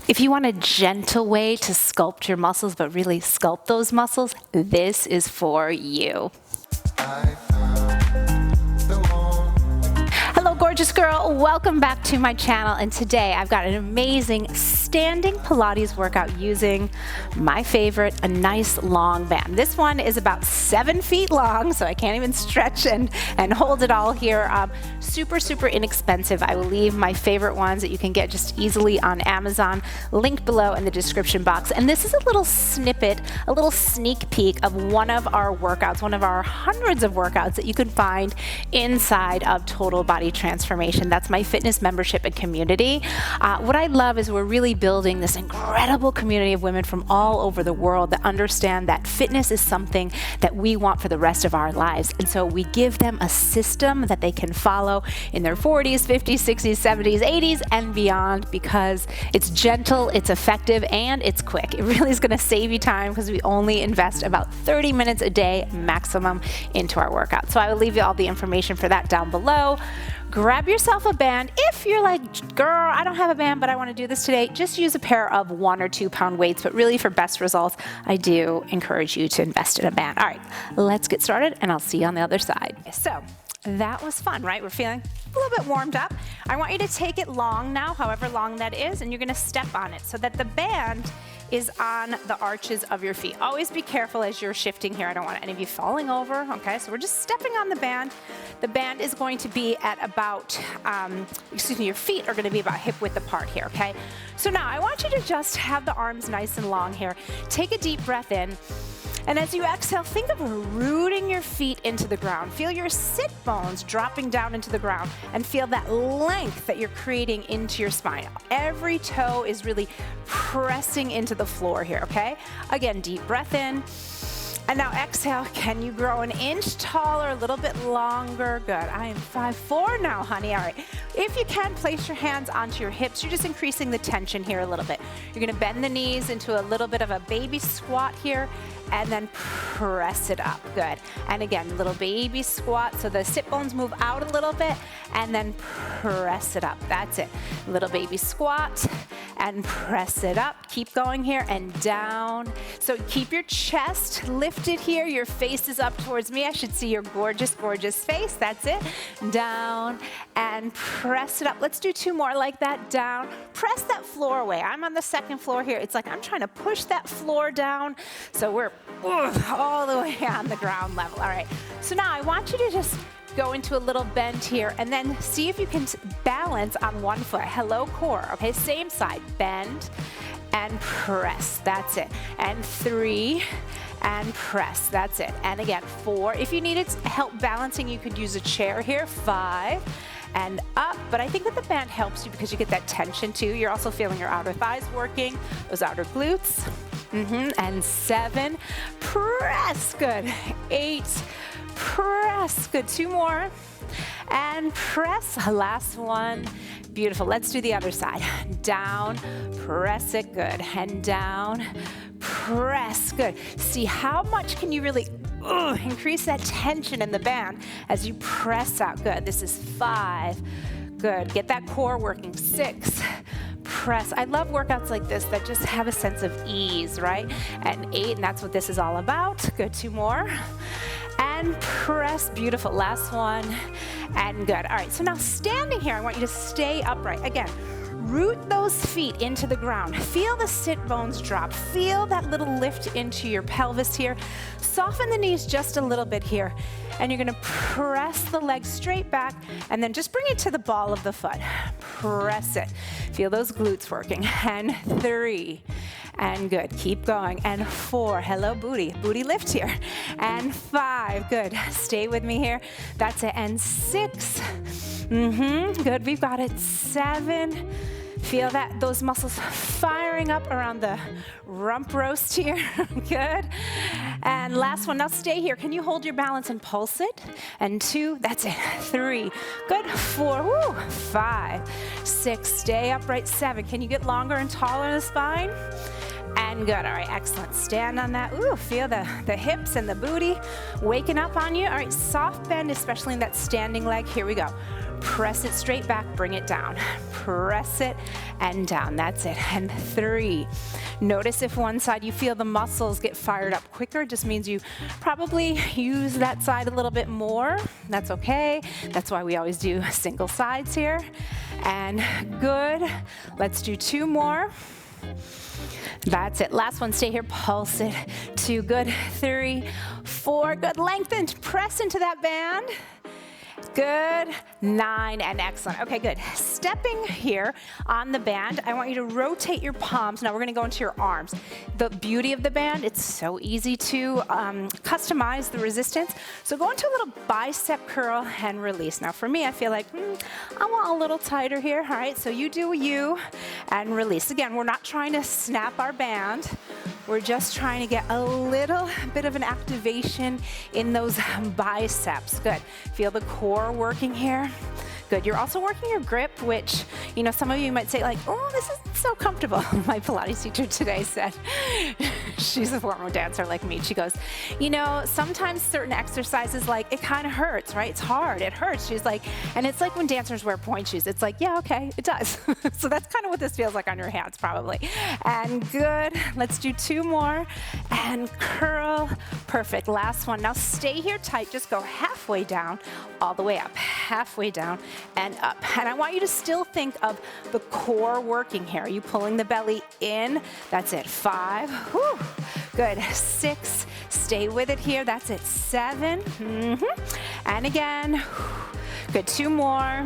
If you want a gentle way to sculpt your muscles, but really sculpt those muscles, this is for you. Hello, gorgeous girl. Welcome back to my channel. And today I've got an amazing standing Pilates workout using my favorite, a nice long band. This one is about 7 feet long, so I can't even stretch and hold it all here. Super, super inexpensive. I will leave my favorite ones that you can get just easily on Amazon, linked below in the description box. And this is a little snippet, a little sneak peek of one of our workouts, one of our hundreds of workouts that you can find inside of Total Body Transformation. That's my fitness membership and community. What I love is we're really building this incredible community of women from all over the world that understand that fitness is something that we want for the rest of our lives. And so we give them a system that they can follow in their 40s, 50s, 60s, 70s, 80s, and beyond, because it's gentle, it's effective, and it's quick. It really is going to save you time because we only invest about 30 minutes a day maximum into our workout. So I will leave you all the information for that down below. Grab yourself a band. If you're like, girl, I don't have a band, but I want to do this today, just use a pair of 1 or 2 pound weights. But really, for best results, I do encourage you to invest in a band. All right, let's get started, and I'll see you on the other side. So that was fun, right? We're feeling a little bit warmed up. I want you to take it long now, however long that is, and you're going to step on it so that the band is on the arches of your feet. Always be careful as you're shifting here. I don't want any of you falling over, okay? So we're just stepping on the band. The band is going to be at about, your feet are gonna be about hip width apart here, okay? So now I want you to just have the arms nice and long here. Take a deep breath in. And as you exhale, think of rooting your feet into the ground. Feel your sit bones dropping down into the ground and feel that length that you're creating into your spine. Every toe is really pressing into the floor here, okay? Again, deep breath in. And now exhale. Can you grow an inch taller, a little bit longer? Good. I am 5'4" now, honey. All right. If you can, place your hands onto your hips. You're just increasing the tension here a little bit. You're going to bend the knees into a little bit of a baby squat here, and then press it up. Good. And again, little baby squat. So the sit bones move out a little bit, and then press it up. That's it. Little baby squat, and press it up. Keep going here, and down. So keep your chest lifted here. Your face is up towards me. I should see your gorgeous, gorgeous face. That's it. Down, and press it up. Let's do 2 more like that. Down. Press that floor away. I'm on the 2nd floor here. It's like I'm trying to push that floor down. So we're all the way on the ground level. All right. So now I want you to just go into a little bend here, and then see if you can balance on one foot. Hello, core. Okay, same side. Bend and press. That's it. And 3 and press. That's it. And again, 4. If you needed help balancing, you could use a chair here. 5 and up. But I think that the band helps you because you get that tension too. You're also feeling your outer thighs working, those outer glutes. And 7, press. Good. 8, press. Good. 2 more. And press. Last one. Beautiful. Let's do the other side. Down, press it. Good. And down, press. Good. See how much can you really increase that tension in the band as you press out. Good. This is 5. Good. Get that core working. 6. Press. I love workouts like this that just have a sense of ease, right? And 8, and that's what this is all about. Good. 2 more. And press. Beautiful. Last one. And good. All right. So now standing here, I want you to stay upright. Again, root those feet into the ground. Feel the sit bones drop. Feel that little lift into your pelvis here. Soften the knees just a little bit here. And you're going to press the legs straight back, and then just bring it to the ball of the foot. Press it. Feel those glutes working. And 3. And good. Keep going. And 4. Hello, booty. Booty lift here. And 5. Good. Stay with me here. That's it. And 6. Good. We've got it. 7. Feel that, those muscles firing up around the rump roast here. Good. And last one. Now stay here. Can you hold your balance and pulse it? And 2. That's it. 3. Good. 4. Woo. 5. 6. Stay upright. 7. Can you get longer and taller in the spine? And good. All right, excellent. Stand on that. Ooh, feel the hips and the booty waking up on you. All right, soft bend, especially in that standing leg. Here we go. Press it straight back, bring it down. Press it and down, that's it. And 3. Notice if one side you feel the muscles get fired up quicker, it just means you probably use that side a little bit more. That's okay. That's why we always do single sides here. And good. Let's do 2 more. That's it. Last one, stay here, pulse it. 2, good. 3, 4, good. Lengthen, press into that band. Good. 9, and excellent. Okay, good. Stepping here on the band, I want you to rotate your palms. Now we're going to go into your arms. The beauty of the band, it's so easy to customize the resistance. So go into a little bicep curl and release. Now for me, I feel like I want a little tighter here. All right, so you do you and release. Again, we're not trying to snap our band. We're just trying to get a little bit of an activation in those biceps. Good. Feel the core working here. Good. You're also working your grip, which, you know, some of you might say like, oh, this isn't so comfortable. My Pilates teacher today said, she's a former dancer like me. She goes, you know, sometimes certain exercises, like it kind of hurts, right? It's hard. It hurts. She's like, and it's like when dancers wear pointe shoes. It's like, yeah, okay, it does. So that's kind of what this feels like on your hands probably. And good. Let's do 2 more and curl. Perfect. Last one. Now stay here tight. Just go halfway down, all the way up, halfway down and up. And I want you to still think of the core working here. Are you pulling the belly in? That's it. 5. Whew. Good. 6. Stay with it here. That's it. 7. And again. Good. 2 more.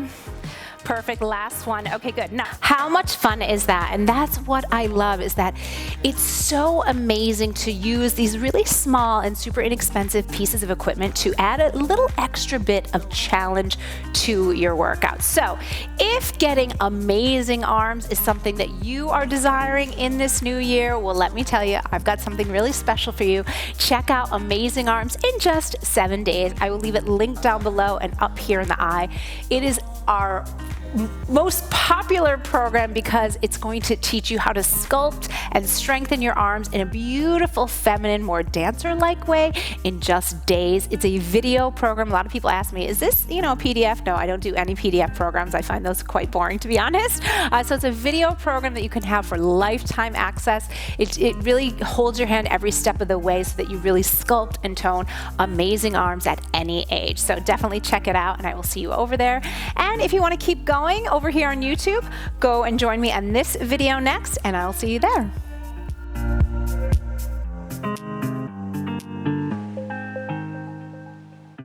Perfect. Last one. Okay, good. Now, how much fun is that? And that's what I love, is that it's so amazing to use these really small and super inexpensive pieces of equipment to add a little extra bit of challenge to your workout. So if getting amazing arms is something that you are desiring in this new year, well, let me tell you, I've got something really special for you. Check out Amazing Arms in just 7 days. I will leave it linked down below and up here in the eye. It is our most popular program because it's going to teach you how to sculpt and strengthen your arms in a beautiful, feminine, more dancer-like way in just days. It's a video program. A lot of people ask me, is this, you know, a PDF? No, I don't do any PDF programs. I find those quite boring, to be honest. So it's a video program that you can have for lifetime access. It really holds your hand every step of the way so that you really sculpt and tone amazing arms at any age. So definitely check it out, and I will see you over there. And if you want to keep going over here on YouTube, go and join me on this video next, and I'll see you there.